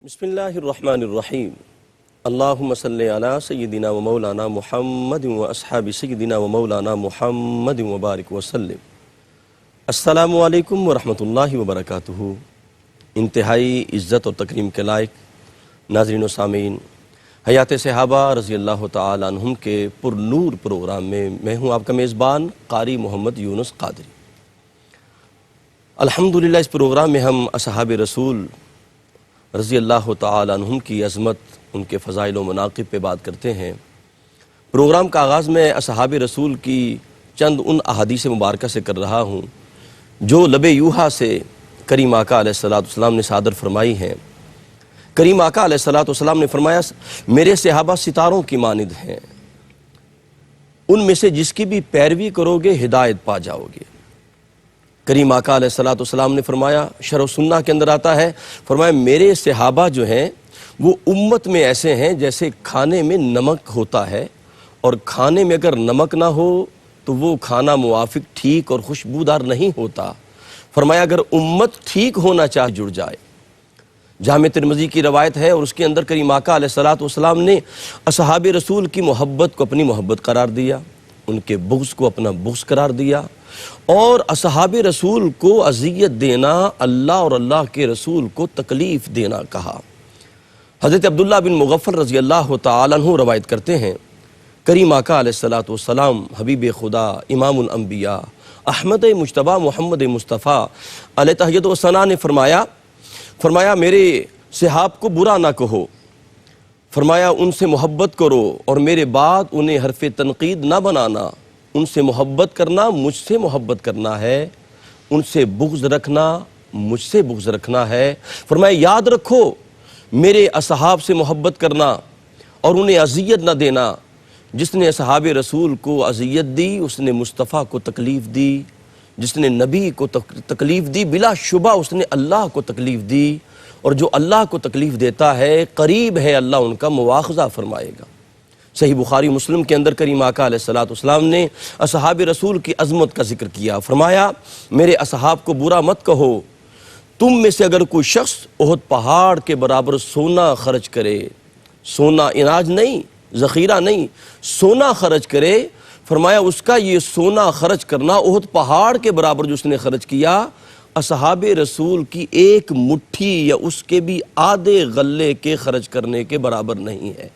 بسم اللہ الرحمن الرحیم اللہم صلی علی سیدنا و مولانا محمد و اصحاب سیدنا و مولانا محمد وبارک وسلم۔ السلام علیکم ورحمۃ اللہ وبرکاتہ۔ انتہائی عزت اور تکریم کے لائق ناظرین و سامعین، حیات صحابہ رضی اللہ تعالی عنہم کے پر نور پروگرام میں ہوں آپ کا میزبان قاری محمد یونس قادری۔ الحمدللہ اس پروگرام میں ہم اصحاب رسول رضی اللہ تعالی عنہم کی عظمت، ان کے فضائل و مناقب پہ بات کرتے ہیں۔ پروگرام کا آغاز میں اصحاب رسول کی چند ان احادیث مبارکہ سے کر رہا ہوں جو لب یوحا سے کریم آقا علیہ السلام نے صادر فرمائی ہیں۔ کریم آقا علیہ السلام نے فرمایا، میرے صحابہ ستاروں کی مانند ہیں، ان میں سے جس کی بھی پیروی کرو گے ہدایت پا جاؤ گے۔ کریم آقا علیہ السلام نے فرمایا، شرح سنہ کے اندر آتا ہے، فرمایا میرے صحابہ جو ہیں وہ امت میں ایسے ہیں جیسے کھانے میں نمک ہوتا ہے، اور کھانے میں اگر نمک نہ ہو تو وہ کھانا موافق ٹھیک اور خوشبودار نہیں ہوتا۔ فرمایا اگر امت ٹھیک ہونا چاہے جڑ جائے۔ جامع ترمذی کی روایت ہے اور اس کے اندر کریم آقا علیہ السلام نے اصحاب رسول کی محبت کو اپنی محبت قرار دیا، ان کے بغض کو اپنا بغض قرار دیا، اور اصحاب رسول کو اذیت دینا اللہ اور اللہ کے رسول کو تکلیف دینا کہا۔ حضرت عبداللہ بن مغفل رضی اللہ تعالیٰ عنہ روایت کرتے ہیں، کریم آقا علیہ السلام حبیب خدا امام الانبیاء احمد مجتبی محمد مصطفیٰ علیہ تحیت و ثنا نے فرمایا میرے صحاب کو برا نہ کہو، فرمایا ان سے محبت کرو اور میرے بعد انہیں حرف تنقید نہ بنانا۔ ان سے محبت کرنا مجھ سے محبت کرنا ہے، ان سے بغض رکھنا مجھ سے بغض رکھنا ہے۔ فرمایا یاد رکھو میرے اصحاب سے محبت کرنا اور انہیں اذیت نہ دینا۔ جس نے اصحاب رسول کو اذیت دی اس نے مصطفیٰ کو تکلیف دی، جس نے نبی کو تکلیف دی بلا شبہ اس نے اللہ کو تکلیف دی، اور جو اللہ کو تکلیف دیتا ہے قریب ہے اللہ ان کا مواخذہ فرمائے گا۔ صحیح بخاری مسلم کے اندر کریم آقا علیہ السلام نے اصحاب رسول کی عظمت کا ذکر کیا، فرمایا میرے اصحاب کو برا مت کہو، تم میں سے اگر کوئی شخص احد پہاڑ کے برابر سونا خرچ کرے، سونا اناج نہیں، ذخیرہ نہیں، سونا خرچ کرے، فرمایا اس کا یہ سونا خرچ کرنا احد پہاڑ کے برابر جو اس نے خرچ کیا اصحاب رسول کی ایک مٹھی یا اس کے بھی آدھے غلے کے خرچ کرنے کے برابر نہیں ہے۔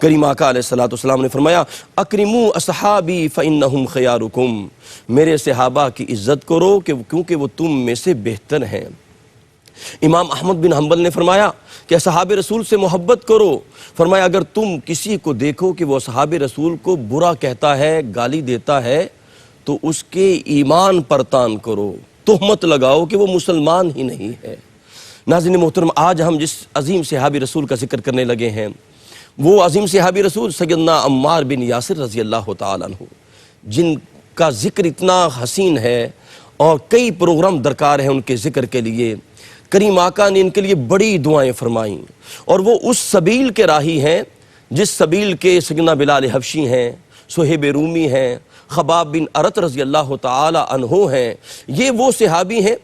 کریم آقا علیہ السلام نے فرمایا اکرموا اصحابی فانہم خیارکم، میرے صحابہ کی عزت کرو کیونکہ وہ تم میں سے بہتر ہیں۔ امام احمد بن حنبل نے فرمایا کہ اصحاب رسول سے محبت کرو، فرمایا اگر تم کسی کو دیکھو کہ وہ اصحاب رسول کو برا کہتا ہے، گالی دیتا ہے، تو اس کے ایمان پر تان کرو، تہمت لگاؤ کہ وہ مسلمان ہی نہیں ہے۔ ناظرین محترم، آج ہم جس عظیم صحابی رسول کا ذکر کرنے لگے ہیں وہ عظیم صحابی رسول سیدنا عمار بن یاسر رضی اللہ تعالیٰ عنہ، جن کا ذکر اتنا حسین ہے اور کئی پروگرام درکار ہیں ان کے ذکر کے لیے۔ کریم آقا نے ان کے لیے بڑی دعائیں فرمائیں، اور وہ اس سبیل کے راہی ہیں جس سبیل کے سیدنا بلال حبشی ہیں، صہیب رومی ہیں، خباب بن ارت رضی اللہ تعالی عنہ ہیں۔ یہ وہ صحابی ہیں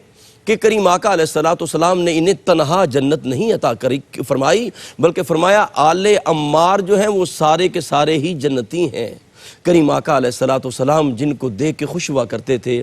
کہ کریم آقا علیہ السلام نے انہیں تنہا جنت نہیں عطا فرمائی، بلکہ فرمایا آل عمار جو ہیں وہ سارے کے سارے ہی جنتی ہیں۔ کریم آقا علیہ السلام جن کو دیکھ کے خوش ہوا کرتے تھے،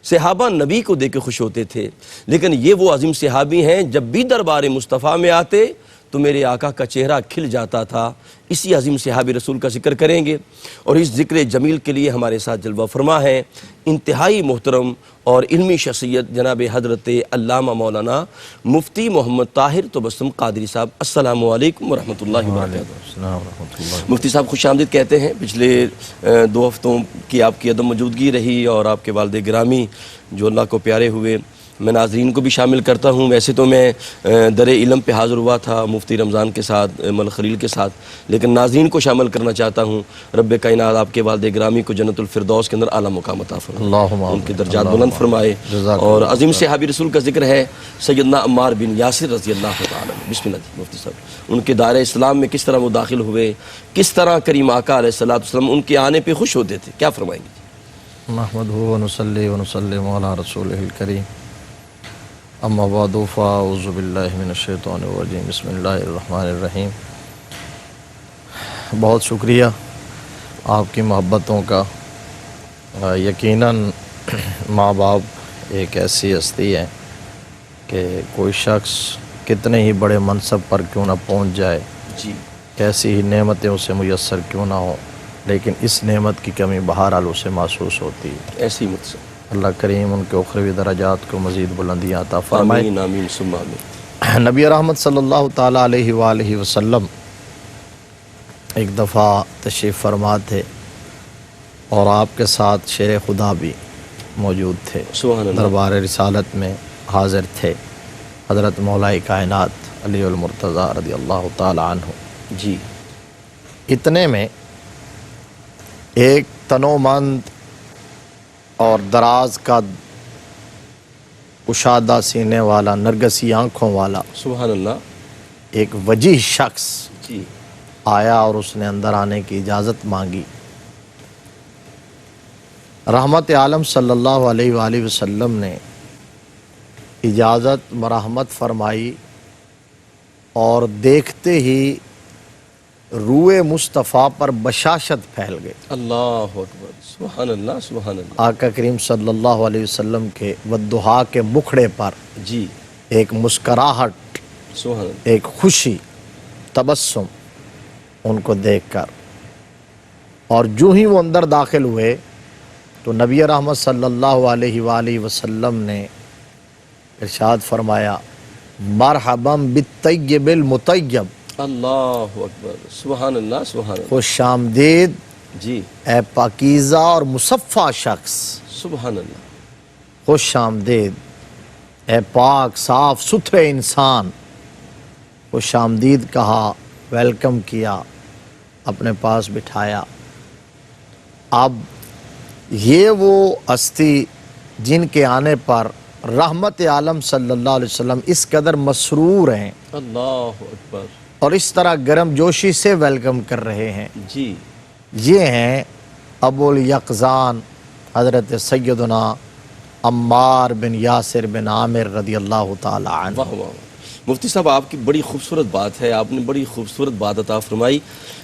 صحابہ نبی کو دیکھ کے خوش ہوتے تھے، لیکن یہ وہ عظیم صحابی ہیں جب بھی دربار مصطفیٰ میں آتے تو میرے آقا کا چہرہ کھل جاتا تھا۔ اسی عظیم صحابی رسول کا ذکر کریں گے، اور اس ذکر جمیل کے لیے ہمارے ساتھ جلوہ فرما ہے انتہائی محترم اور علمی شخصیت جناب حضرت علامہ مولانا مفتی محمد طاہر تبسم قادری صاحب۔ السلام علیکم ورحمۃ اللہ وبرکاتہ۔ مفتی صاحب خوش آمدید کہتے ہیں۔ پچھلے 2 ہفتوں کی آپ کی عدم موجودگی رہی، اور آپ کے والد گرامی جو اللہ کو پیارے ہوئے، میں ناظرین کو بھی شامل کرتا ہوں۔ ویسے تو میں در علم پہ حاضر ہوا تھا مفتی رمضان کے ساتھ، مل خلیل کے ساتھ، لیکن ناظرین کو شامل کرنا چاہتا ہوں۔ رب کائنات آپ کے والد گرامی کو جنت الفردوس کے اندر اعلیٰ مقام عطا فرمائے، ان کے درجات بلند فرمائے۔ اور عظیم صحابی رسول کا ذکر ہے سیدنا عمار بن یاسر رضی اللہ تعالیٰ عنہ۔ بسم اللہ مفتی صاحب، ان کے دائرہ اسلام میں کس طرح وہ داخل ہوئے، کس طرح کریم آقا علیہ السلام ان کے آنے پہ خوش ہوتے تھے، کیا فرمائیں گے؟ نحمدہ ونصلی ونسلم علی رسولہ الکریم۔ اما بعد فاعوذ باللہ من الشیطان الرجیم بسم اللہ الرحمن الرحیم۔ بہت شکریہ آپ کی محبتوں کا۔ یقیناً ماں باپ ایک ایسی ہستی ہے کہ کوئی شخص کتنے ہی بڑے منصب پر کیوں نہ پہنچ جائے، جی کیسی ہی نعمتیں اسے میسر کیوں نہ ہوں، لیکن اس نعمت کی کمی بہرحال اسے محسوس ہوتی ہے۔ ایسی مجھ سے اللہ کریم ان کے اخروی درجات کو مزید بلندیاں عطا فرمائے۔ آمین آمین ثم آمین۔ نبی رحمت صلی اللہ تعالیٰ علیہ وآلہ وسلم ایک دفعہ تشریف فرما تھے اور آپ کے ساتھ شیر خدا بھی موجود تھے، سبحان اللہ۔ دربار رسالت میں حاضر تھے حضرت مولا کائنات علی المرتضیٰ رضی اللہ تعالیٰ عنہ۔ جی اتنے میں ایک تنومند اور دراز کا کشادہ سینے والا، نرگسی آنکھوں والا سبحان اللہ۔ ایک وجیح شخص جی آیا اور اس نے اندر آنے کی اجازت مانگی۔ رحمت عالم صلی اللہ علیہ وآلہ وسلم نے اجازت مرحمت فرمائی اور دیکھتے ہی روئے مصطفیٰ پر بشاشت پھیل گئی۔ اللہ اکبر، سبحان اللہ سبحان اللہ۔ آقا کریم صلی اللہ علیہ وسلم کے والضحیٰ کے مکھڑے پر جی ایک مسکراہٹ، سبحان اللہ۔ ایک خوشی، تبسم ان کو دیکھ کر، اور جو ہی وہ اندر داخل ہوئے تو نبی رحمت صلی اللہ علیہ وآلہ وسلم نے ارشاد فرمایا مرحبا بالطیب المطیب، اللہ اکبر، سبحان اللہ سبحان اللہ۔ خوش آمدید جی اے پاکیزہ اور مصفہ شخص، سبحان اللہ۔ خوش آمدید اے پاک صاف ستھرے انسان۔ خوش آمدید کہا، ویلکم کیا، اپنے پاس بٹھایا۔ اب یہ وہ ہستی جن کے آنے پر رحمت عالم صلی اللہ علیہ وسلم اس قدر مسرور ہیں اللہ اکبر۔ اور اس طرح گرم جوشی سے ویلکم کر رہے ہیں، جی یہ ہیں ابو الیقظان حضرت سیدنا عمار بن یاسر بن عامر رضی اللہ تعالی عنہ۔ واہ واہ۔ مفتی صاحب آپ کی بڑی خوبصورت بات ہے، آپ نے بڑی خوبصورت بات عطا فرمائی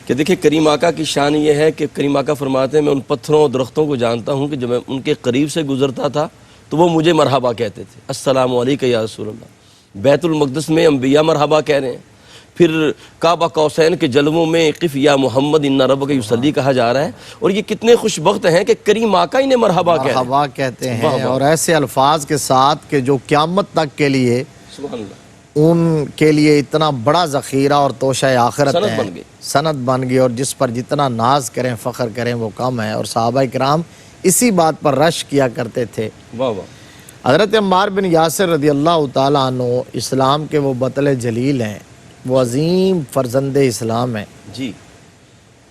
کہ دیکھیں کریم آقا کی شان یہ ہے کہ کریم آقا فرماتے ہیں میں ان پتھروں اور درختوں کو جانتا ہوں کہ جب میں ان کے قریب سے گزرتا تھا تو وہ مجھے مرحبا کہتے تھے، السلام علیکہ یا رسول اللہ۔ بیت المقدس میں انبیاء مرحبا کہہ رہے ہیں، پھر کعبہ قوسین کے جلووں میں قف یا محمد ان ربک یصلی کہا جا رہا ہے، اور یہ کتنے خوش بخت ہیں کہ کریم آقا انہیں مرحبا کہہ رہے ہیں۔ مرحبا کہتے واہ ہیں، واہ۔ اور ایسے الفاظ کے ساتھ کہ جو قیامت تک کے لیے سبحان اللہ۔ ان کے لیے اتنا بڑا ذخیرہ اور توشہ آخرت سند ہے، بن گئی۔ سند بن گئی، اور جس پر جتنا ناز کریں فخر کریں وہ کم ہے، اور صحابہ کرام اسی بات پر رش کیا کرتے تھے۔ واہ واہ۔ حضرت عمار بن یاسر رضی اللہ تعالیٰ عنہ اسلام کے وہ بطل جلیل ہیں، وہ عظیم فرزند اسلام ہیں جی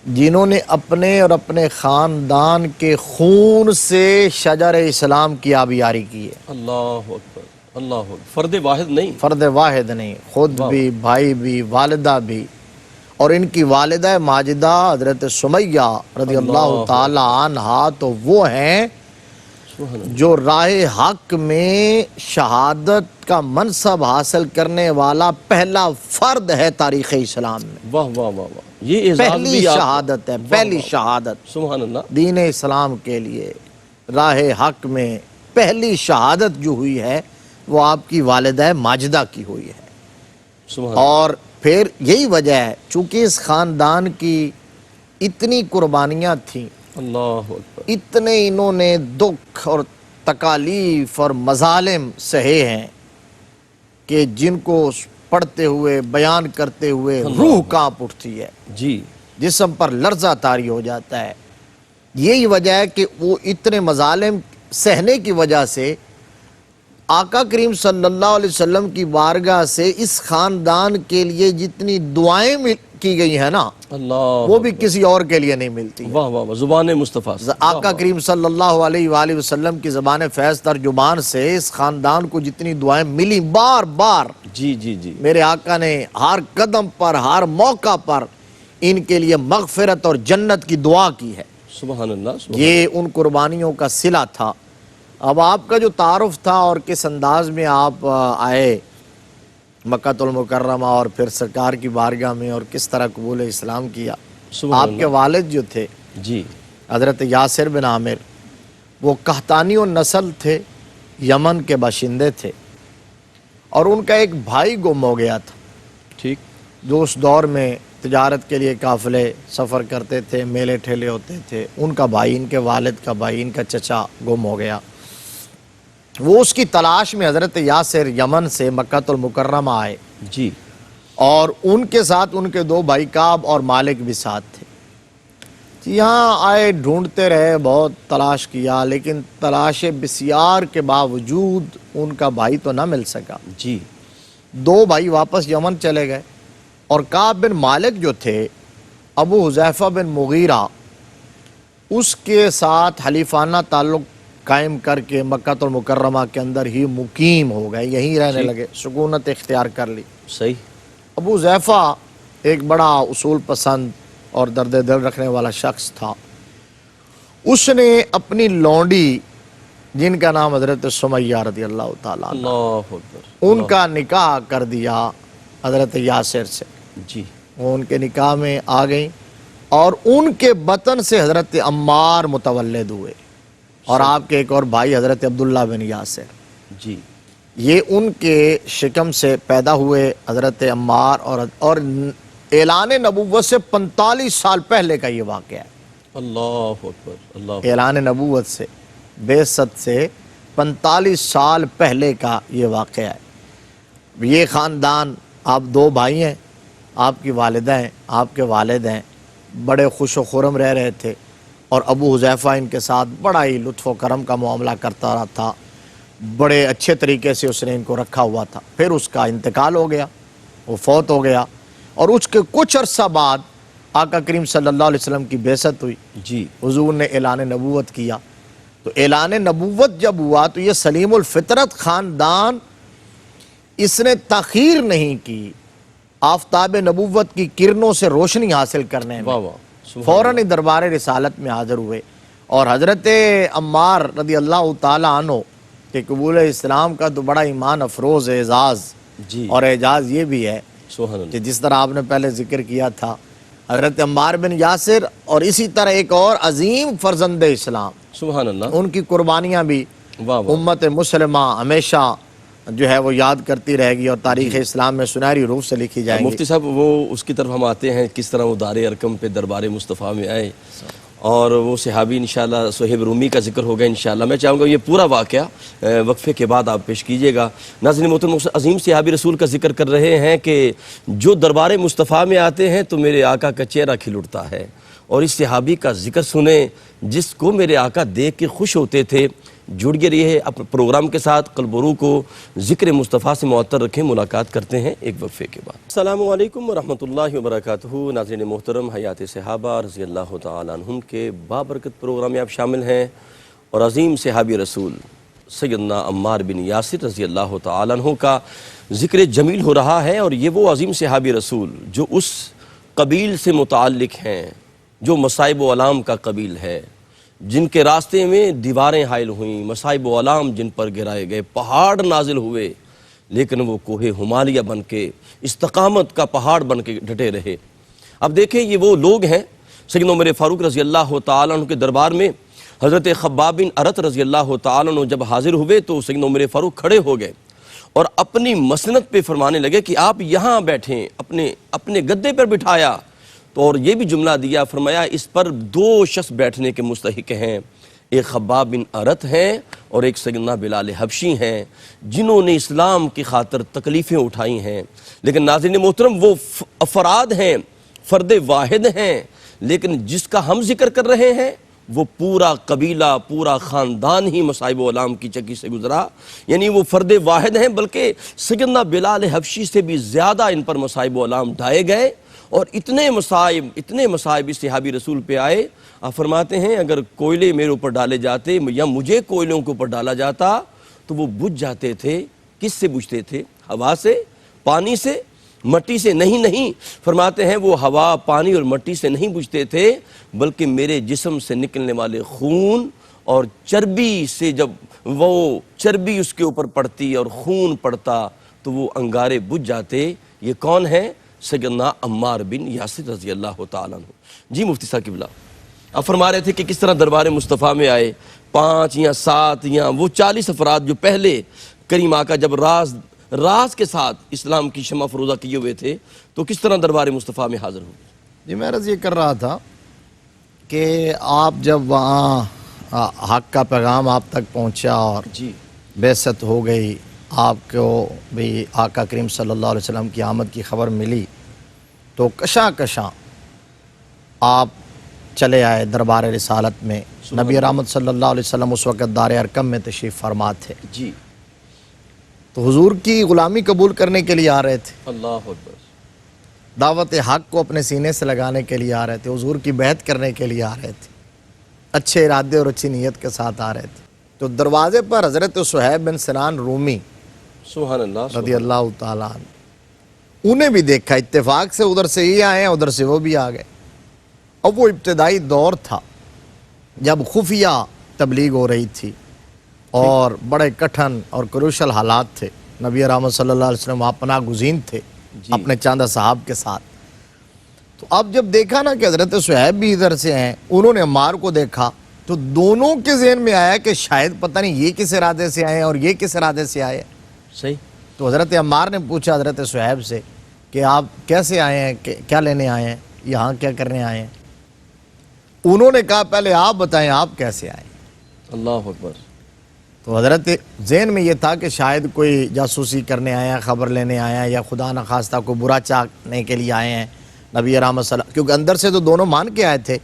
جنہوں نے اپنے اور اپنے خاندان کے خون سے شجر اسلام کی آبیاری کی ہے۔ اللہ اکبر اللہ اکبر۔ فرد واحد نہیں، فرد واحد نہیں، خود واہ۔ بھی، بھائی بھی، والدہ بھی، اور ان کی والدہ ماجدہ حضرت سمیہ رضی اللہ تعالی عنہا تو وہ ہیں سبحان اللہ۔ جو راہ حق میں شہادت کا منصب حاصل کرنے والا پہلا فرد ہے تاریخ اسلام میں۔ واہ واہ واہ واہ، یہ اعزاز پہلی بھی آپ شہادت ہے، پہلی شہادت سبحان اللہ۔ دین اسلام کے لیے راہ حق میں پہلی شہادت جو ہوئی ہے وہ آپ کی والدہ ماجدہ کی ہوئی ہے۔ سبحان اللہ۔ اور پھر یہی وجہ ہے چونکہ اس خاندان کی اتنی قربانیاں تھیں، اللہ اکبر۔ اتنے انہوں نے دکھ اور تکالیف اور مظالم سہے ہیں کہ جن کو پڑھتے ہوئے بیان کرتے ہوئے روح کانپ اٹھتی ہے، جی جسم پر لرزہ طاری ہو جاتا ہے۔ یہی وجہ ہے کہ وہ اتنے مظالم سہنے کی وجہ سے آقا کریم صلی اللہ علیہ وسلم کی بارگاہ سے اس خاندان کے لیے جتنی دعائیں کی گئی ہیں نا اللہ وہ بھی کسی اور کے لیے نہیں ملتی۔ واہ واہ واہ، زبان مصطفیٰ سے۔ آقا کریم صلی اللہ علیہ وآلہ وسلم کی زبان فیض ترجمان سے اس خاندان کو جتنی دعائیں ملی بار بار، جی جی جی، میرے آقا نے ہر قدم پر ہر موقع پر ان کے لیے مغفرت اور جنت کی دعا کی ہے۔ سبحان اللہ سبحان یہ ان قربانیوں کا صلہ تھا اب آپ کا جو تعارف تھا اور کس انداز میں آپ آئے مکہ المکرمہ اور پھر سرکار کی بارگاہ میں اور کس طرح قبول اسلام کیا. سبحان آپ کے والد جو تھے جی حضرت یاسر بن عامر وہ قحطانی نسل تھے، یمن کے باشندے تھے، اور ان کا ایک بھائی گم ہو گیا تھا ٹھیک. جو اس دور میں تجارت کے لیے قافلے سفر کرتے تھے، میلے ٹھیلے ہوتے تھے. ان کا بھائی، ان کے والد کا بھائی، ان کا چچا گم ہو گیا. وہ اس کی تلاش میں حضرت یاسر یمن سے مکہ المکرمہ آئے جی اور ان کے ساتھ ان کے دو بھائی کعب اور مالک بھی ساتھ تھے. یہاں آئے، ڈھونڈتے رہے، بہت تلاش کیا، لیکن تلاش بسیار کے باوجود ان کا بھائی تو نہ مل سکا. جی دو بھائی واپس یمن چلے گئے اور کعب بن مالک جو تھے ابو حذیفہ بن مغیرہ اس کے ساتھ حلیفانہ تعلق قائم کر کے مکہ المکرمہ کے اندر ہی مقیم ہو گئے، یہیں رہنے لگے، سکونت اختیار کر لی. صحیح. ابو حذیفہ ایک بڑا اصول پسند اور درد دل رکھنے والا شخص تھا. اس نے اپنی لونڈی جن کا نام حضرت سمیہ رضی اللہ تعالیٰ عنہ، اللہ اکبر. ان کا نکاح کر دیا حضرت یاسر سے. جی وہ ان کے نکاح میں آ گئیں اور ان کے بطن سے حضرت عمار متولد ہوئے اور آپ کے ایک اور بھائی حضرت عبداللہ بن یاسر. جی یہ ان کے شکم سے پیدا ہوئے حضرت عمار اور اعلان نبوت سے 45 سال پہلے کا یہ واقعہ ہے. اللہ اکبر. اللہ اعلان نبوت سے، بعثت سے 45 سال پہلے کا یہ واقعہ ہے. یہ خاندان، آپ دو بھائی ہیں، آپ کی والدہ ہیں، آپ کے والد ہیں، بڑے خوش و خرم رہ رہے تھے اور ابو حذیفہ ان کے ساتھ بڑا ہی لطف و کرم کا معاملہ کرتا رہا تھا. بڑے اچھے طریقے سے اس نے ان کو رکھا ہوا تھا. پھر اس کا انتقال ہو گیا، وہ فوت ہو گیا اور اس کے کچھ عرصہ بعد آقا کریم صلی اللہ علیہ وسلم کی بعثت ہوئی. جی حضور نے اعلان نبوت کیا. تو اعلان نبوت جب ہوا تو یہ سلیم الفطرت خاندان، اس نے تاخیر نہیں کی آفتاب نبوت کی کرنوں سے روشنی حاصل کرنے میں. واہ واہ. فوراً دربار رسالت میں حاضر ہوئے اور حضرت عمار رضی اللہ تعالیٰ عنہ کہ قبول اسلام کا تو بڑا ایمان افروز اعزاز جی اور اعجاز یہ بھی ہے سبحان اللہ. کہ جس طرح آپ نے پہلے ذکر کیا تھا حضرت عمار بن یاسر اور اسی طرح ایک اور عظیم فرزند اسلام، سبحان اللہ. ان کی قربانیاں بھی واہ واہ. امت مسلمہ ہمیشہ جو ہے وہ یاد کرتی رہے گی اور تاریخ اسلام میں سنہری روح سے لکھی جائیں گی. مفتی صاحب وہ اس کی طرف ہم آتے ہیں کس طرح وہ دار ارقم پہ دربار مصطفیٰ میں آئے اور وہ صحابی انشاءاللہ صہیب رومی کا ذکر ہوگا انشاءاللہ. میں چاہوں گا یہ پورا واقعہ وقفے کے بعد آپ پیش کیجئے گا. ناظرین محترم، عظیم صحابی رسول کا ذکر کر رہے ہیں کہ جو دربار مصطفیٰ میں آتے ہیں تو میرے آقا کا چہرہ کھل اٹھتا ہے. اور اس صحابی کا ذکر سنیں جس کو میرے آقا دیکھ کے خوش ہوتے تھے. جڑ رہیے اپنے پروگرام کے ساتھ، قلب و روح کو ذکر مصطفیٰ سے معطر رکھیں. ملاقات کرتے ہیں ایک وقفے کے بعد. السلام علیکم ورحمۃ اللہ وبرکاتہ. ناظرین محترم، حیات صحابہ رضی اللہ تعالیٰ عنہم کے بابرکت پروگرام میں آپ شامل ہیں اور عظیم صحابی رسول سیدنا عمار بن یاسر رضی اللہ تعالیٰ عنہ کا ذکر جمیل ہو رہا ہے. اور یہ وہ عظیم صحابی رسول جو اس قبیل سے متعلق ہیں جو مصائب و علام کا قبیل ہے، جن کے راستے میں دیواریں حائل ہوئیں، مصائب و علام جن پر گرائے گئے، پہاڑ نازل ہوئے، لیکن وہ کوہ ہمالیہ بن کے، استقامت کا پہاڑ بن کے ڈٹے رہے. اب دیکھیں یہ وہ لوگ ہیں. سیدنا عمر فاروق رضی اللہ تعالیٰ عنہ کے دربار میں حضرت خباب بن ارت رضی اللہ تعالیٰ عنہ جب حاضر ہوئے تو سیدنا عمر فاروق کھڑے ہو گئے اور اپنی مسند پہ فرمانے لگے کہ آپ یہاں بیٹھیں، اپنے گدے پر بٹھایا. تو اور یہ بھی جملہ دیا، فرمایا اس پر دو شخص بیٹھنے کے مستحق ہیں، ایک خباب بن ارت ہیں اور ایک سیدنا بلال حبشی ہیں جنہوں نے اسلام کی خاطر تکلیفیں اٹھائی ہیں. لیکن ناظرین محترم وہ افراد ہیں، فرد واحد ہیں، لیکن جس کا ہم ذکر کر رہے ہیں وہ پورا قبیلہ، پورا خاندان ہی مصائب و علام کی چکی سے گزرا. یعنی وہ فرد واحد ہیں، بلکہ سیدنا بلال حبشی سے بھی زیادہ ان پر مصائب و علام ڈھائے گئے اور اتنے مصائب اس صحابی رسول پہ آئے. آپ فرماتے ہیں اگر کوئلے میرے اوپر ڈالے جاتے یا مجھے کوئلوں کے اوپر ڈالا جاتا تو وہ بجھ جاتے تھے. کس سے بجھتے تھے؟ ہوا سے، پانی سے، مٹی سے نہیں. فرماتے ہیں وہ ہوا، پانی اور مٹی سے نہیں بجھتے تھے، بلکہ میرے جسم سے نکلنے والے خون اور چربی سے جب وہ چربی اس کے اوپر پڑتی اور خون پڑتا تو وہ انگارے بجھ جاتے. یہ کون ہے؟ سیدنا عمار بن یاسر رضی اللہ تعالیٰ عنہ. جی مفتی صاحب قبلہ، آپ فرما رہے تھے کہ کس طرح دربار مصطفیٰ میں آئے 5 یا 7 یا وہ 40 افراد جو پہلے کریم آقا جب راز کے ساتھ اسلام کی شمع فروزہ کیے ہوئے تھے تو کس طرح دربار مصطفیٰ میں حاضر ہوئے؟ جی میں عرض یہ کر رہا تھا کہ آپ جب وہاں حق کا پیغام آپ تک پہنچا اور جی بعثت ہو گئی، آپ کو بھی آقا کریم صلی اللہ علیہ وسلم کی آمد کی خبر ملی، تو کشاں کشاں آپ چلے آئے دربار رسالت میں. نبی رحمت صلی اللہ علیہ وسلم اس وقت دار ارقم میں تشریف فرما تھے. جی تو حضور کی غلامی قبول کرنے کے لیے آ رہے تھے، اللہ اکبر. دعوت حق کو اپنے سینے سے لگانے کے لیے آ رہے تھے، حضور کی بیعت کرنے کے لیے آ رہے تھے، اچھے ارادے اور اچھی نیت کے ساتھ آ رہے تھے. تو دروازے پر حضرت صہیب بن سنان رومی سبحان اللہ رضی اللہ تعالیٰ عنہ، انہیں بھی دیکھا. اتفاق سے ادھر سے یہ آئے ہیں، ادھر سے وہ بھی آ گئے. اب وہ ابتدائی دور تھا جب خفیہ تبلیغ ہو رہی تھی اور بڑے کٹھن اور کروشل حالات تھے. نبی رحمت صلی اللہ علیہ وسلم آپ پناہ گزین تھے اپنے چاندہ صاحب کے ساتھ. تو اب جب دیکھا نا کہ حضرت صہیب بھی ادھر سے ہیں، انہوں نے عمار کو دیکھا تو دونوں کے ذہن میں آیا کہ شاید پتہ نہیں یہ کس ارادے سے آئے ہیں اور یہ کس ارادے سے آئے ہیں. صحیح. تو حضرت عمار نے پوچھا حضرت صہیب سے کہ آپ کیسے آئے ہیں، کیا لینے آئے ہیں، یہاں کیا کرنے آئے ہیں؟ انہوں نے کہا پہلے آپ بتائیں آپ کیسے آئے. اللہ اکبر. تو حضرت ذہن میں یہ تھا کہ شاید کوئی جاسوسی کرنے آئے ہیں، خبر لینے آئے ہیں، یا خدا نخواستہ کو برا چاہنے کے لیے آئے ہیں نبی رحمت صلی اللہ، کیونکہ اندر سے تو دونوں مان کے آئے تھے.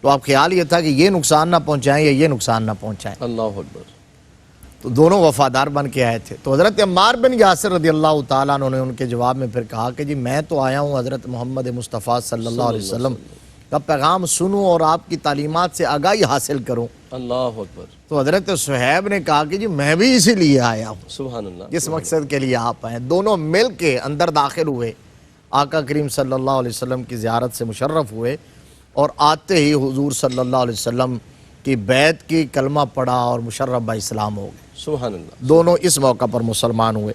تو آپ خیال یہ تھا کہ یہ نقصان نہ پہنچائیں یا یہ نقصان نہ پہنچائیں. اللہ اکبر. تو دونوں وفادار بن کے آئے تھے. تو حضرت عمار بن یاسر رضی اللہ تعالیٰ عنہ نے ان کے جواب میں پھر کہا کہ جی میں تو آیا ہوں حضرت محمد مصطفیٰ صلی اللہ علیہ وسلم کا پیغام سنوں اور آپ کی تعلیمات سے آگاہی حاصل کروں. اللہ اکبر. تو حضرت صہیب نے کہا کہ جی میں بھی اسی لیے آیا ہوں سبحان اللہ. جس مقصد کے لیے آپ آئے. دونوں مل کے اندر داخل ہوئے، آقا کریم صلی اللہ علیہ وسلم کی زیارت سے مشرف ہوئے، اور آتے ہی حضور صلی اللہ علیہ وسلم کی بیعت کی، کلمہ پڑھا اور مشرف با اسلام ہو گئے. سبحان اللہ. دونوں اس موقع پر مسلمان ہوئے.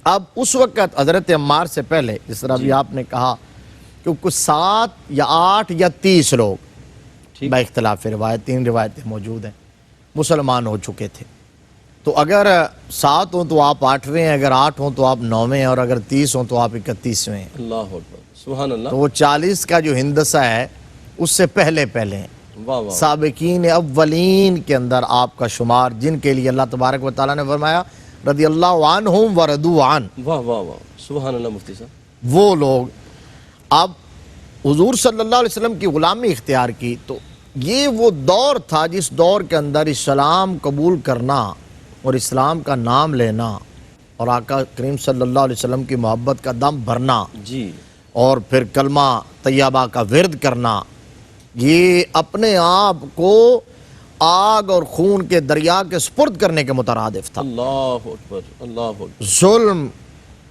اب اس وقت حضرت عمار سے پہلے جس طرح بھی آپ نے کہا کہ کچھ 7 یا 8 یا 30 لوگ با اختلاف روایت، 3 روایتیں موجود ہیں، مسلمان ہو چکے تھے. تو اگر 7 ہوں تو آپ 8ویں ہیں، اگر 8 ہوں تو آپ 9ویں ہیں، اور اگر 30 ہوں تو آپ 31ویں ہیں. اللہ اکبر. سبحان اللہ. تو وہ 40 کا جو ہندسہ ہے اس سے پہلے ہیں. واہ واہ. سابقین اولین کے اندر آپ کا شمار، جن کے لیے اللہ تبارک و تعالیٰ نے فرمایا رضی اللہ عنہم ورضوا عنہ. واہ واہ واہ. سبحان اللہ مفتی صاحب. وہ لوگ اب حضور صلی اللہ علیہ وسلم کی غلامی اختیار کی. تو یہ وہ دور تھا جس دور کے اندر اسلام قبول کرنا اور اسلام کا نام لینا اور آقا کریم صلی اللہ علیہ وسلم کی محبت کا دم بھرنا، جی، اور پھر کلمہ طیبہ کا ورد کرنا، یہ اپنے آپ کو آگ اور خون کے دریا کے سپرد کرنے کے مترادف تھا. اللہ اکبر. اللہ اکبر. ظلم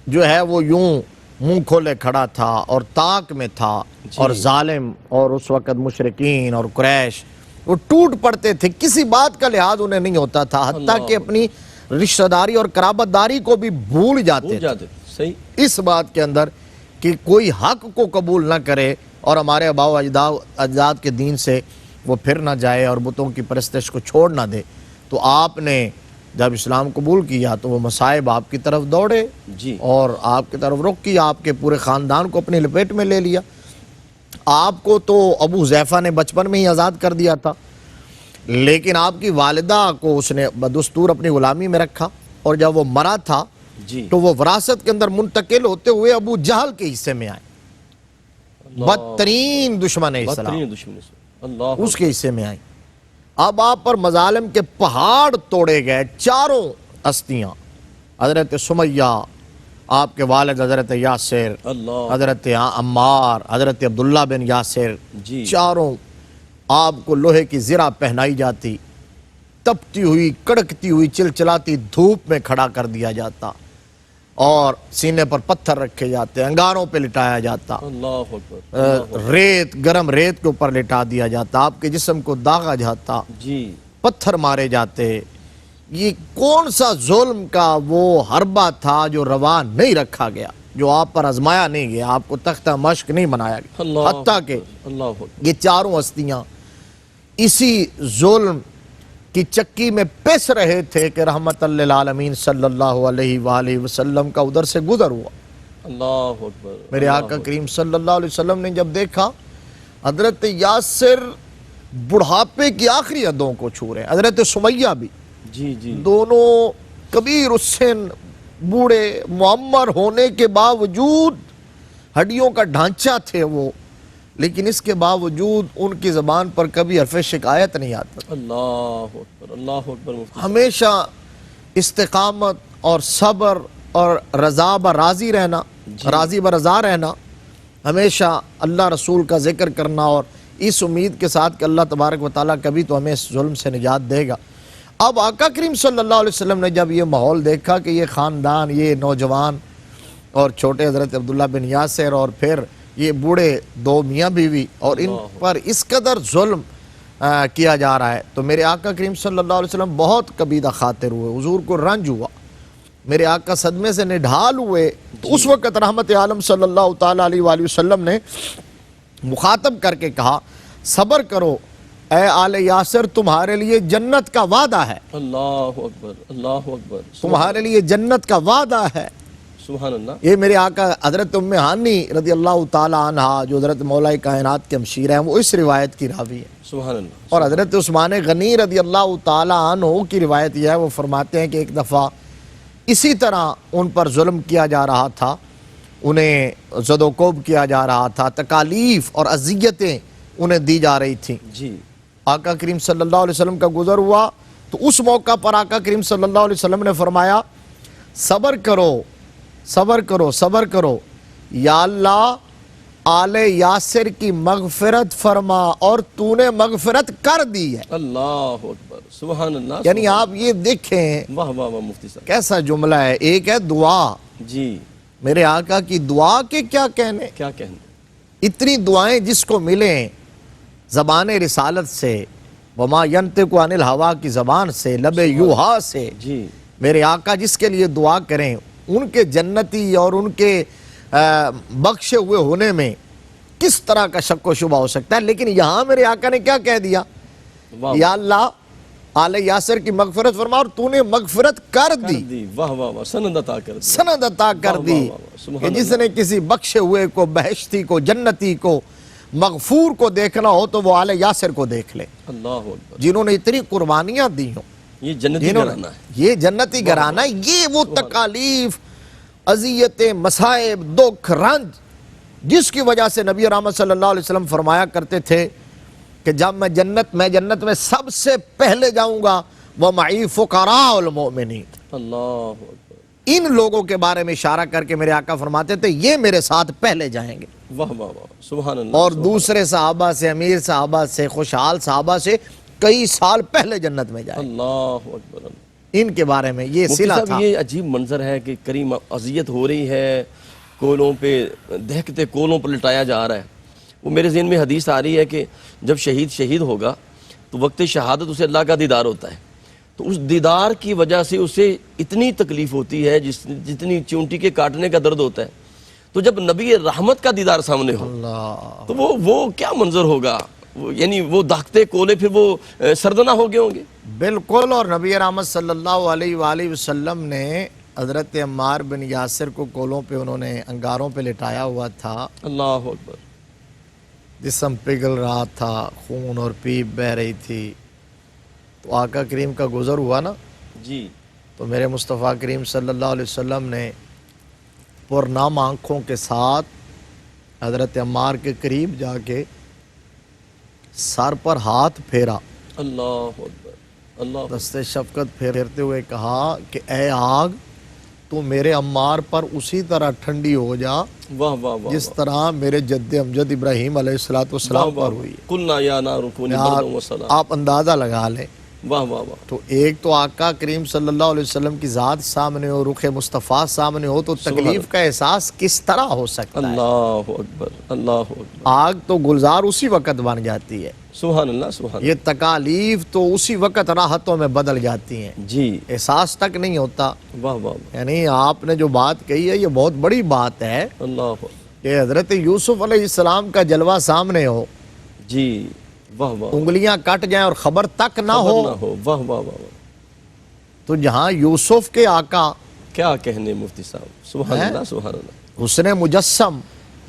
جو ہے وہ یوں منہ کھولے کھڑا تھا اور طاق میں تھا، اور ظالم اور اس وقت مشرکین اور قریش وہ ٹوٹ پڑتے تھے، کسی بات کا لحاظ انہیں نہیں ہوتا تھا، حتیٰ کہ اپنی رشتہ داری اور قرابت داری کو بھی بھول جاتے تھے صحیح اس بات کے اندر کہ کوئی حق کو قبول نہ کرے اور ہمارے آباء و اجداد کے دین سے وہ پھر نہ جائے اور بتوں کی پرستش کو چھوڑ نہ دے. تو آپ نے جب اسلام قبول کیا تو وہ مصائب آپ کی طرف دوڑے جی، اور آپ کی طرف رخ کیا، آپ کے پورے خاندان کو اپنی لپیٹ میں لے لیا. آپ کو تو ابو حذیفہ نے بچپن میں ہی آزاد کر دیا تھا، لیکن آپ کی والدہ کو اس نے بدستور اپنی غلامی میں رکھا، اور جب وہ مرا تھا جی، تو وہ وراثت کے اندر منتقل ہوتے ہوئے ابو جہل کے حصے میں آئے، بدترین دشمن اسلام، اللہ اس کے حصے میں آئیں. اب آپ پر مظالم کے پہاڑ توڑے گئے. چاروں ہستیاں، حضرت سمیہ، آپ کے والد حضرت یاسر، اللہ حضرت عمار، حضرت عبداللہ بن یاسر، جی، چاروں آپ کو لوہے کی زرہ پہنائی جاتی، تپتی ہوئی کڑکتی ہوئی چلچلاتی دھوپ میں کھڑا کر دیا جاتا، اور سینے پر پتھر رکھے جاتے، انگاروں پہ لٹایا جاتا، اللہ اکبر، ریت، گرم ریت کے اوپر لٹا دیا جاتا، آپ کے جسم کو داغا جاتا، جی پتھر مارے جاتے۔ یہ کون سا ظلم کا وہ حربہ تھا جو روا نہیں رکھا گیا، جو آپ پر آزمایا نہیں گیا، آپ کو تختہ مشق نہیں بنایا گیا، اللہ حتیٰ کہ اللہ اکبر، یہ چاروں ہستیاں اسی ظلم کی چکی میں پس رہے تھے کہ رحمت للعالمین صلی اللہ علیہ وآلہ وسلم کا ادھر سے گزر ہوا۔ اللہ اکبر، میرے آقا کریم صلی اللہ علیہ وسلم نے جب دیکھا حضرت یاسر بڑھاپے کی آخری حدوں کو چھو رہے ہیں، حضرت سمیہ بھی، جی جی، دونوں کبیر السن، بوڑھے معمر ہونے کے باوجود ہڈیوں کا ڈھانچہ تھے وہ، لیکن اس کے باوجود ان کی زبان پر کبھی حرف شکایت نہیں آتا، اللہ اکبر، اللہ اکبر، مفتی ہمیشہ استقامت اور صبر اور رضا براضی رہنا، راضی برضا رہنا، ہمیشہ اللہ رسول کا ذکر کرنا، اور اس امید کے ساتھ کہ اللہ تبارک و تعالیٰ کبھی تو ہمیں اس ظلم سے نجات دے گا۔ اب آقا کریم صلی اللہ علیہ وسلم نے جب یہ ماحول دیکھا کہ یہ خاندان، یہ نوجوان اور چھوٹے حضرت عبداللہ بن یاسر اور پھر یہ بوڑھے دو میاں بیوی، اور ان پر اس قدر ظلم کیا جا رہا ہے، تو میرے آقا کریم صلی اللہ علیہ وسلم بہت کبیدہ خاطر ہوئے، حضور کو رنج ہوا، میرے آقا صدمے سے نڈھال ہوئے۔ تو اس وقت رحمت عالم صلی اللہ تعالیٰ علیہ وآلہ وسلم نے مخاطب کر کے کہا، صبر کرو اے آل یاسر، تمہارے لیے جنت کا وعدہ ہے، اللہ اکبر، اللہ اکبر، تمہارے لیے جنت کا وعدہ ہے۔ سبحان اللہ، یہ میرے آقا حضرت ام ہانی رضی اللہ تعالیٰ عنہ جو حضرت مولا کائنات کے ہمشیرہ ہیں، وہ اس روایت کی راوی ہیں، سبحان اللہ، اور حضرت عثمان غنی رضی اللہ تعالیٰ عنہ کی روایت یہ ہے، وہ فرماتے ہیں کہ ایک دفعہ اسی طرح ان پر ظلم کیا جا رہا تھا، انہیں زد و کوب کیا جا رہا تھا، تکالیف اور اذیتیں انہیں دی جا رہی تھیں۔ جی، آقا کریم صلی اللہ علیہ وسلم کا گزر ہوا تو اس موقع پر آقا کریم صلی اللہ علیہ وسلم نے فرمایا، صبر کرو، صبر کرو، صبر کرو، یا اللہ آل یاسر کی مغفرت فرما، اور تو نے مغفرت کر دی ہے۔ اللہ اکبر، سبحان اللہ، یعنی آپ یہ دیکھیں واہ واہ واہ مفتی صاحب، کیسا جملہ ہے، ایک ہے دعا، جی، میرے آقا کی دعا کے کیا کہنے، کیا کہنے، اتنی دعائیں جس کو ملیں زبان رسالت سے، وما ینطق عن الہوا کی زبان سے، لب یوحا سے، جی، میرے آقا جس کے لیے دعا کریں ان کے جنتی اور ان کے بخشے ہوئے ہونے میں کس طرح کا شک و شبہ ہو سکتا ہے۔ لیکن یہاں میرے آقا نے کیا کہہ دیا، واہ یا اللہ آل یاسر کی مغفرت فرما، اور تو نے مغفرت کر دی، واہ واہ واہ، سند عطا کر دی، سند عطا کر واہ دی، واہ واہ، سبحان کہ جس نے کسی بخشے ہوئے کو، بہشتی کو، جنتی کو، مغفور کو دیکھنا ہو تو وہ آل یاسر کو دیکھ لے، اللہ اکبر، جنہوں نے اتنی قربانیاں دی ہوں، یہ جنتی جنہوں گھرانہ ہے، یہ جنتی گھرانہ، یہ وہ تکالیف، اذیتیں، مصائب، دکھ، رنج، جس کی وجہ سے نبی رحمت صلی اللہ علیہ وسلم فرمایا کرتے تھے کہ جب میں جنت میں سب سے پہلے جاؤں گا، وَمَعِي فُقَرَاءُ الْمُؤْمِنِينَ، اللہ اکبر، ان لوگوں کے بارے میں اشارہ کر کے میرے آقا فرماتے تھے یہ میرے ساتھ پہلے جائیں گے، واہ واہ واہ، سبحان اللہ، اور دوسرے صحابہ سے، امیر صحابہ سے، خوشحال صحابہ سے کئی سال پہلے جنت میں جائیں گے۔ اللہ اکبر، ان کے بارے میں یہ مفتی صلہ صاحب تھا۔ یہ عجیب منظر ہے کہ کریم اذیت ہو رہی ہے، کولوں پہ، دہکتے کولوں پر لٹایا جا رہا ہے۔ وہ میرے ذہن میں حدیث آ رہی ہے کہ جب شہید ہوگا تو وقت شہادت اسے اللہ کا دیدار ہوتا ہے، تو اس دیدار کی وجہ سے اسے اتنی تکلیف ہوتی ہے جتنی چونٹی کے کاٹنے کا درد ہوتا ہے، تو جب نبی رحمت کا دیدار سامنے ہو اللہ، تو وہ کیا منظر ہوگا، یعنی وہ دہکتے کولے پھر وہ سردنا ہو گئے ہوں گے۔ بالکل، اور نبی رحمت صلی اللہ علیہ وآلہ وسلم نے حضرت عمار بن یاسر کو کولوں پہ انہوں نے انگاروں پہ لٹایا ہوا تھا، اللہ اکبر، جسم پگھل رہا تھا، خون اور پیپ بہہ رہی تھی، تو آقا کریم کا گزر ہوا نا، جی، تو میرے مصطفیٰ کریم صلی اللہ علیہ وسلم نے پرنام آنکھوں کے ساتھ حضرت عمار کے قریب جا کے سر پر ہاتھ پھیرا، اللہ اکبر، اللہ اکبر، دست شفقت پھیرتے ہوئے کہا کہ اے آگ، تو میرے عمار پر اسی طرح ٹھنڈی ہو جا واہ واہ واہ، جس طرح میرے جد امجد ابراہیم علیہ السلام پر ہوئی ہے۔ قلنا یا نار کونی بردا و سلاما، آپ اندازہ لگا لیں واہ واہ واہ، تو ایک تو آقا کریم صلی اللہ علیہ وسلم کی ذات سامنے ہو، رخ مصطفیٰ سامنے ہو، تو تکلیف کا احساس کس طرح ہو سکتا ہے؟ اللہ اکبر، اللہ اکبر، آگ تو گلزار اسی وقت بن جاتی ہے، سبحان اللہ سبحان یہ تکالیف تو اسی وقت راحتوں میں بدل جاتی ہیں، اللہ، جی احساس تک نہیں ہوتا۔ واہ واہ واہ، یعنی آپ نے جو بات کہی ہے یہ بہت بڑی بات ہے اللہ اکبر، کہ حضرت یوسف علیہ السلام کا جلوہ سامنے ہو، جی واہ واہ، انگلیاں کٹ جائیں اور خبر تک نہ خبر ہو، نہ ہو، واہ واہ واہ واہ، تو جہاں یوسف کے آقا کیا کہنے مفتی صاحب، سبحان اللہ سبحان اللہ، حسن مجسم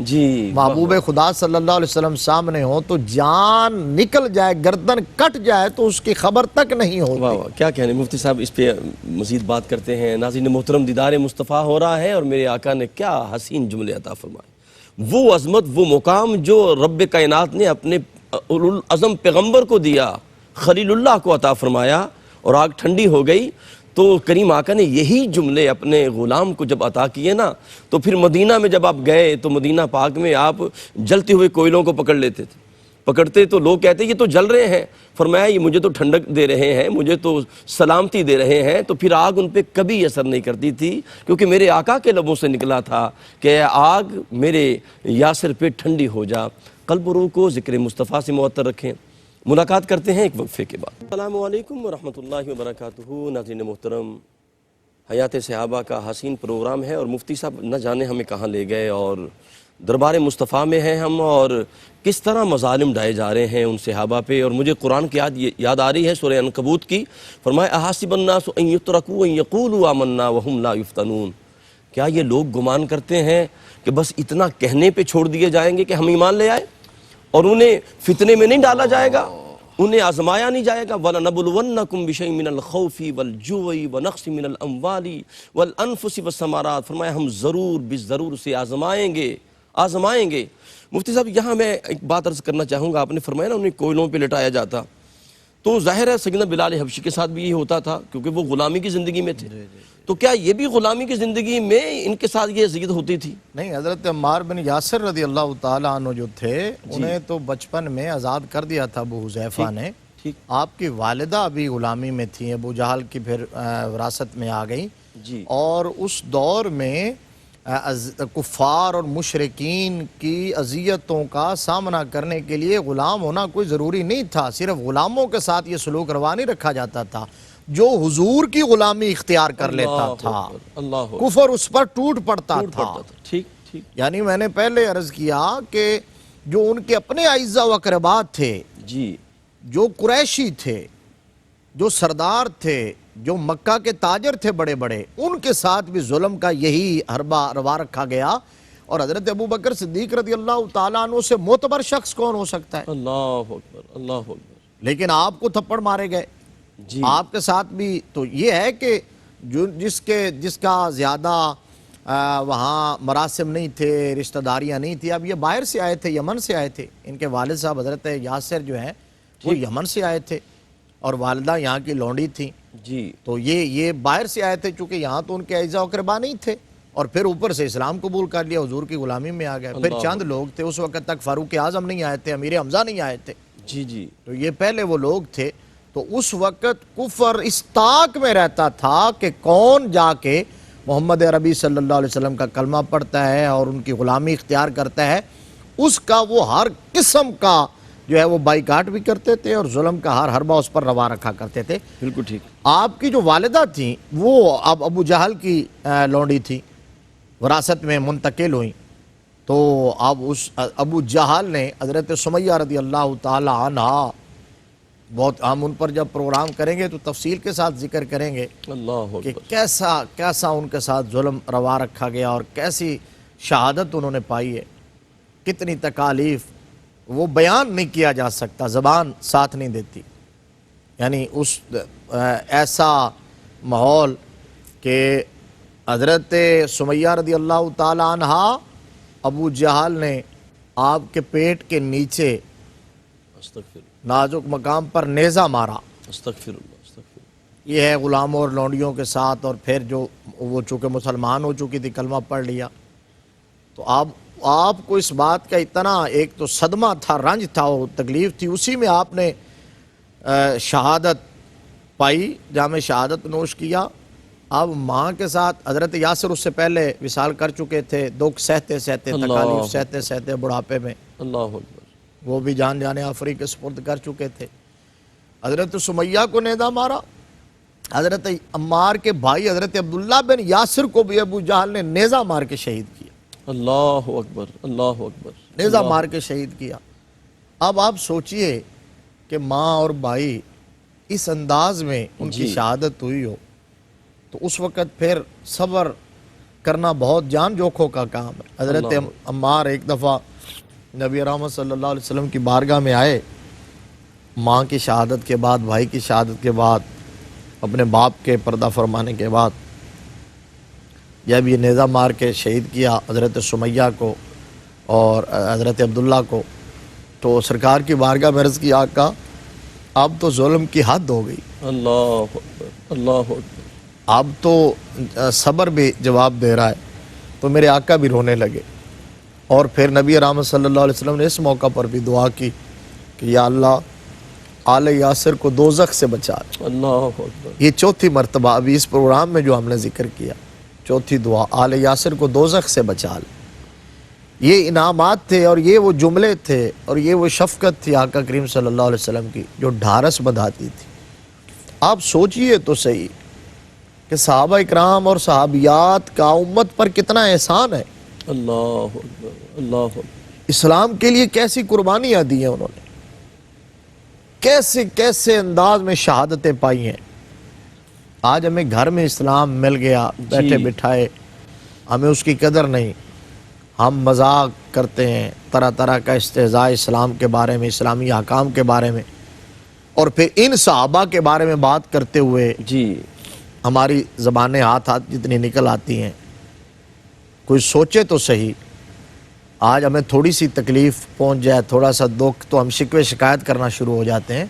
جی محبوب خدا صلی اللہ علیہ وسلم سامنے ہو تو جان نکل جائے، گردن کٹ جائے تو اس کی خبر تک نہیں واہ ہوتی۔ واہ، کیا کہنے مفتی صاحب، اس پہ مزید بات کرتے ہیں۔ ناظرین محترم، دیدار مصطفیٰ ہو رہا ہے اور میرے آقا نے کیا حسین جملے عطا فرمائے، وہ عظمت، وہ مقام جو رب کائنات نے اپنے اولوالعزم پیغمبر کو دیا، خلیل اللہ کو عطا فرمایا، اور آگ ٹھنڈی ہو گئی تو کریم آقا نے یہی جملے اپنے غلام کو جب عطا کیے نا، تو پھر مدینہ میں جب آپ گئے تو مدینہ پاک میں آپ جلتے ہوئے کوئلوں کو پکڑ لیتے تھے، پکڑتے تو لوگ کہتے یہ تو جل رہے ہیں، فرمایا یہ مجھے تو ٹھنڈک دے رہے ہیں، مجھے تو سلامتی دے رہے ہیں، تو پھر آگ ان پہ کبھی اثر نہیں کرتی تھی، کیونکہ میرے آقا کے لبوں سے نکلا تھا کہ اے آگ میرے یاسر پہ ٹھنڈی ہو جا۔ قلب و روح کو ذکر مصطفیٰ سے معطر رکھیں۔ ملاقات کرتے ہیں ایک وقفے کے بعد۔ السلام علیکم ورحمۃ اللہ وبرکاتہ۔ ناظرین محترم، حیات صحابہ کا حسین پروگرام ہے اور مفتی صاحب نہ جانے ہمیں کہاں لے گئے، اور دربار مصطفیٰ میں ہیں ہم، اور کس طرح مظالم ڈھائے جا رہے ہیں ان صحابہ پہ، اور مجھے قرآن کی یاد آ رہی ہے سورہ عنکبوت کی، فرمایا احاسب الناس ان یترکوا ان یقولوا آمنا وہم لا یفتنون، کیا یہ لوگ گمان کرتے ہیں کہ بس اتنا کہنے پہ چھوڑ دیے جائیں گے کہ ہم ایمان لے آئے، اور انہیں فتنے میں نہیں ڈالا جائے گا، انہیں آزمایا نہیں جائے گا؟ وَلَنَبْلُوَنَّكُمْ بِشَيْءٍ مِّنَ الْخَوْفِ وَالْجُوعِ وَنَقْصٍ مِّنَ الْأَمْوَالِ وَالْأَنفُسِ وَالثَّمَرَاتِ، فرمایا ہم ضرور بالضرور سے آزمائیں گے۔ مفتی صاحب یہاں میں ایک بات عرض کرنا چاہوں گا، آپ نے فرمایا نا انہیں کوئلوں پہ لٹایا جاتا، تو ظاہر ہے سیدنا بلال حبشی کے ساتھ بھی یہ ہوتا تھا کیونکہ وہ غلامی کی زندگی میں تھے، تو کیا یہ بھی غلامی کی زندگی میں ان کے ساتھ یہ اذیت ہوتی تھی؟ نہیں، حضرت عمار بن یاسر رضی اللہ تعالیٰ عنہ جو تھے انہیں تو بچپن میں آزاد کر دیا تھا ابو حذیفہ نے۔ ٹھیک، آپ کی والدہ بھی غلامی میں تھیں، ابو جہل کی پھر وراثت میں آ گئیں، جی اور اس دور میں کفار اور مشرکین کی اذیتوں کا سامنا کرنے کے لیے غلام ہونا کوئی ضروری نہیں تھا، صرف غلاموں کے ساتھ یہ سلوک روا نہیں رکھا جاتا تھا، جو حضور کی غلامی اختیار کر لیتا تھا اللہ کفر اس پر ٹوٹ پڑتا تھا۔ ٹھیک ٹھیک، یعنی میں نے پہلے عرض کیا کہ جو ان کے اپنے اعزا و اقربات تھے، جی جو قریشی تھے، جو سردار تھے، جو مکہ کے تاجر تھے بڑے بڑے، ان کے ساتھ بھی ظلم کا یہی حربہ روا رکھا گیا، اور حضرت ابو بکر صدیق رضی اللہ تعالیٰ عنہ سے معتبر شخص کون ہو سکتا ہے؟ اللہ اکبر، اللہ اکبر، لیکن آپ کو تھپڑ مارے گئے، جی آپ کے ساتھ بھی تو یہ ہے کہ جس کا زیادہ وہاں مراسم نہیں تھے، رشتہ داریاں نہیں تھی، اب یہ باہر سے آئے تھے، یمن سے آئے تھے، ان کے والد صاحب حضرت یاسر جو ہیں وہ یمن سے آئے تھے، اور والدہ یہاں کی لونڈی تھیں، جی تو یہ باہر سے آئے تھے چونکہ یہاں تو ان کے اعزا و اقربا نہیں تھے، اور پھر اوپر سے اسلام قبول کر لیا، حضور کی غلامی میں آ گئے۔ پھر چند لوگ تھے، اس وقت تک فاروق اعظم نہیں آئے تھے، امیر حمزہ نہیں آئے تھے، جی جی، تو یہ پہلے وہ لوگ تھے، تو اس وقت کفر اس طاق میں رہتا تھا کہ کون جا کے محمد عربی صلی اللہ علیہ وسلم کا کلمہ پڑھتا ہے اور ان کی غلامی اختیار کرتا ہے، اس کا وہ ہر قسم کا جو ہے وہ بائیکاٹ بھی کرتے تھے، اور ظلم کا ہر حربہ اس پر روا رکھا کرتے تھے۔ بالکل ٹھیک، آپ کی جو والدہ تھیں وہ اب ابو جہل کی لونڈی تھی، وراثت میں منتقل ہوئیں، تو اب اس ابو جہل نے حضرت سمیہ رضی اللہ تعالی عنہ، بہت ہم ان پر جب پروگرام کریں گے تو تفصیل کے ساتھ ذکر کریں گے اللہ کہ اکبر، کیسا ان کے ساتھ ظلم روا رکھا گیا اور کیسی شہادت انہوں نے پائی ہے، کتنی تکالیف، وہ بیان نہیں کیا جا سکتا، زبان ساتھ نہیں دیتی۔ یعنی اس ایسا ماحول کہ حضرت سمیہ رضی اللہ تعالی عنہ، ابو جہل نے آپ کے پیٹ کے نیچے استغفر نازک مقام پر نیزہ مارا۔ استغفر اللہ، استغفر اللہ، یہ ہے غلاموں اور لونڈیوں کے ساتھ، اور پھر جو وہ چونکہ مسلمان ہو چکی تھی، کلمہ پڑھ لیا، تو آپ کو اس بات کا اتنا ایک تو صدمہ تھا، رنج تھا، وہ تکلیف تھی، اسی میں آپ نے شہادت پائی، جام شہادت نوش کیا. اب ماں کے ساتھ حضرت یاسر اس سے پہلے وصال کر چکے تھے، دکھ سہتے سہتے، تکالیف سہتے سہتے بڑھاپے میں اللہ اکبر. وہ بھی جان جانے آفری کے سپرد کر چکے تھے. حضرت سمیہ کو نیزہ مارا. حضرت عمار کے بھائی حضرت عبداللہ بن یاسر کو بھی ابو جہل نے نیزہ مار کے شہید کیا. اللہ اکبر. اللہ اکبر. نیزہ مار کے شہید کیا. اب آپ سوچئے کہ ماں اور بھائی اس انداز میں ان کی شہادت ہوئی ہو تو اس وقت پھر صبر کرنا بہت جان جوکھوں کا کام ہے. حضرت عمار ایک دفعہ نبی رحمت صلی اللہ علیہ وسلم کی بارگاہ میں آئے، ماں کی شہادت کے بعد، بھائی کی شہادت کے بعد، اپنے باپ کے پردہ فرمانے کے بعد جب یہ نیزہ مار کے شہید کیا حضرت سمیہ کو اور حضرت عبداللہ کو، تو سرکار کی بارگاہ میں عرض کی آقا اب تو ظلم کی حد ہو گئی. اللہ اکبر. اللہ اکبر. اب تو صبر بھی جواب دے رہا ہے. تو میرے آقا بھی رونے لگے. اور پھر نبی رحمت صلی اللہ علیہ وسلم نے اس موقع پر بھی دعا کی کہ یا اللہ آل یاسر کو دوزخ سے بچا لے. اللہ اکبر. یہ چوتھی مرتبہ ابھی اس پروگرام میں جو ہم نے ذکر کیا، چوتھی دعا، آل یاسر کو دوزخ سے بچا لے. یہ انعامات تھے اور یہ وہ جملے تھے اور یہ وہ شفقت تھی آقا کریم صلی اللہ علیہ وسلم کی جو ڈھارس بندھاتی تھی. آپ سوچئے تو صحیح کہ صحابہ اکرام اور صحابیات کا امت پر کتنا احسان ہے. اللہ اکبر. اللہ اکبر. اسلام کے لیے کیسی قربانیاں دی ہیں انہوں نے، کیسے کیسے انداز میں شہادتیں پائی ہیں. آج ہمیں گھر میں اسلام مل گیا بیٹھے بٹھائے، ہمیں اس کی قدر نہیں. ہم مذاق کرتے ہیں، طرح طرح کا استہزاء اسلام کے بارے میں، اسلامی احکام کے بارے میں، اور پھر ان صحابہ کے بارے میں بات کرتے ہوئے ہماری زبانیں ہاتھ جتنی نکل آتی ہیں. کوئی سوچے تو صحیح، آج ہمیں تھوڑی سی تکلیف پہنچ جائے، تھوڑا سا دکھ، تو ہم شکوے شکایت کرنا شروع ہو جاتے ہیں.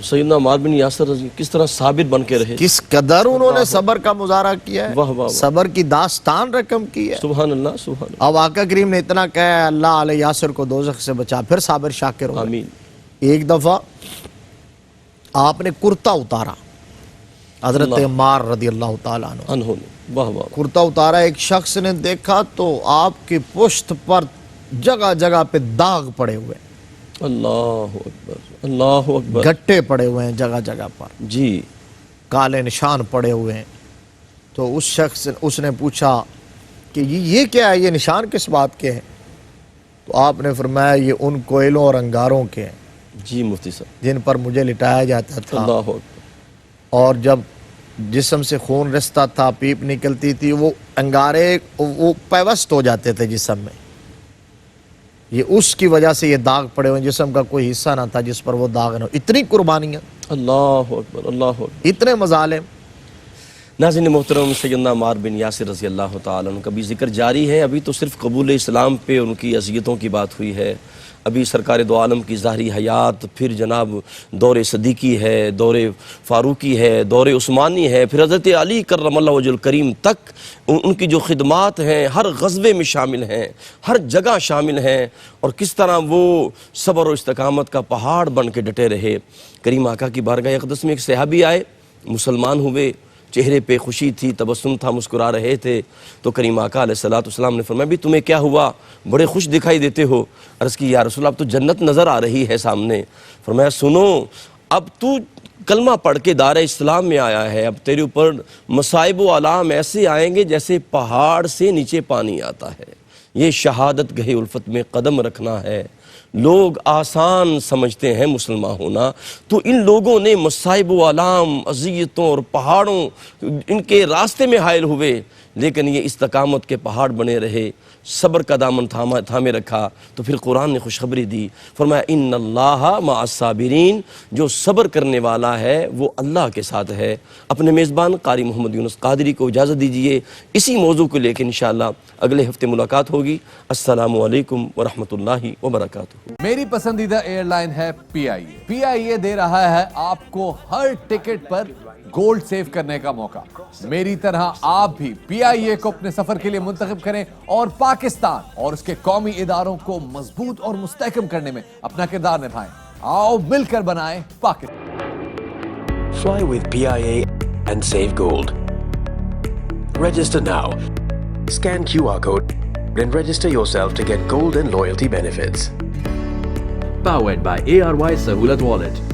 سیدنا عمار بن یاسر رضی کس طرح ثابت بن کے رہے، کس قدر انہوں نے صبر کا مظاہرہ کیا ہے، صبر کی داستان رقم کی ہے. سبحان اللہ. سبحان اللہ. اب آقا کریم نے اتنا کہا ہے اللہ علیہ یاسر کو دوزخ سے بچا، پھر صابر شاکر ہو. آمین. ایک دفعہ آپ نے کرتا اتارا، حضرت عمار رضی اللہ تعالیٰ عنہ واہ. کرتا اتارا، ایک شخص نے دیکھا تو آپ کی پشت پر جگہ جگہ پہ داغ پڑے ہوئے. اللہ اکبر. اللہ اکبر. گٹے پڑے ہوئے ہیں جگہ جگہ پر، کالے نشان پڑے ہوئے ہیں. تو اس نے پوچھا کہ یہ کیا ہے، یہ نشان کس بات کے ہیں؟ تو آپ نے فرمایا یہ ان کوئلوں اور انگاروں کے ہیں مفتی صاحب جن پر مجھے لٹایا جاتا تھا. اللہ اکبر. اور جب جسم سے خون رستا تھا، پیپ نکلتی تھی، وہ انگارے وہ پیوست ہو جاتے تھے جسم میں. یہ اس کی وجہ سے یہ داغ پڑے ہوئے، جسم کا کوئی حصہ نہ تھا جس پر وہ داغ نہ ہو. اتنی قربانیاں، اللہ اکبر. اللہ اکبر. اتنے مظالم. ناظرین محترم، سیدنا عمار بن یاسر رضی اللہ تعالیٰ عنہ کا بھی ذکر جاری ہے. ابھی تو صرف قبول اسلام پہ ان کی اذیتوں کی بات ہوئی ہے. ابھی سرکار دو عالم کی ظاہری حیات، پھر جناب دور صدیقی ہے، دور فاروقی ہے، دور عثمانی ہے، پھر حضرت علی کرم اللہ وجہ الکریم تک ان کی جو خدمات ہیں ہر غزوے میں شامل ہیں، ہر جگہ شامل ہیں، اور کس طرح وہ صبر و استقامت کا پہاڑ بن کے ڈٹے رہے. کریم آقا کی بارگاہ اقدس میں ایک صحابی آئے، مسلمان ہوئے، چہرے پہ خوشی تھی، تبسم تھا، مسکرا رہے تھے. تو کریم آقا علیہ السلام نے فرمایا بھی تمہیں کیا ہوا، بڑے خوش دکھائی دیتے ہو. عرض کی یا رسول اللہ اب تو جنت نظر آ رہی ہے سامنے. فرمایا سنو، اب تو کلمہ پڑھ کے دار اسلام میں آیا ہے، اب تیرے اوپر مصائب و آلام ایسے آئیں گے جیسے پہاڑ سے نیچے پانی آتا ہے. یہ شہادت گہے الفت میں قدم رکھنا ہے. لوگ آسان سمجھتے ہیں مسلمان ہونا، تو ان لوگوں نے مصائب و آلام، اذیتوں اور پہاڑوں ان کے راستے میں حائل ہوئے، لیکن یہ استقامت کے پہاڑ بنے رہے، صبر کا دامن تھامے رکھا. تو پھر قرآن نے خوشخبری دی، فرمایا ان اللہ مع الصابرین، جو صبر کرنے والا ہے وہ اللہ کے ساتھ ہے. اپنے میزبان قاری محمد یونس قادری کو اجازت دیجیے، اسی موضوع کو لے کے انشاءاللہ اگلے ہفتے ملاقات ہوگی. السلام علیکم ورحمۃ اللہ وبرکاتہ. میری پسندیدہ ایئر لائن ہے پی آئی اے. پی آئی اے دے رہا ہے آپ کو ہر ٹکٹ پر گولڈ سیو کرنے کا موقع. میری طرح آپ بھی پی آئی اے کو اپنے سفر کے لیے منتخب کریں اور پاکستان اور اس کے قومی اداروں کو مضبوط اور مستحکم کرنے میں اپنا کردار نبھائیں. آؤ مل کر بنائیں Pakistan. Fly with PIA and save gold. Register now. Scan QR code and register yourself to get gold and loyalty benefits. Powered by ARY Sahulat Wallet.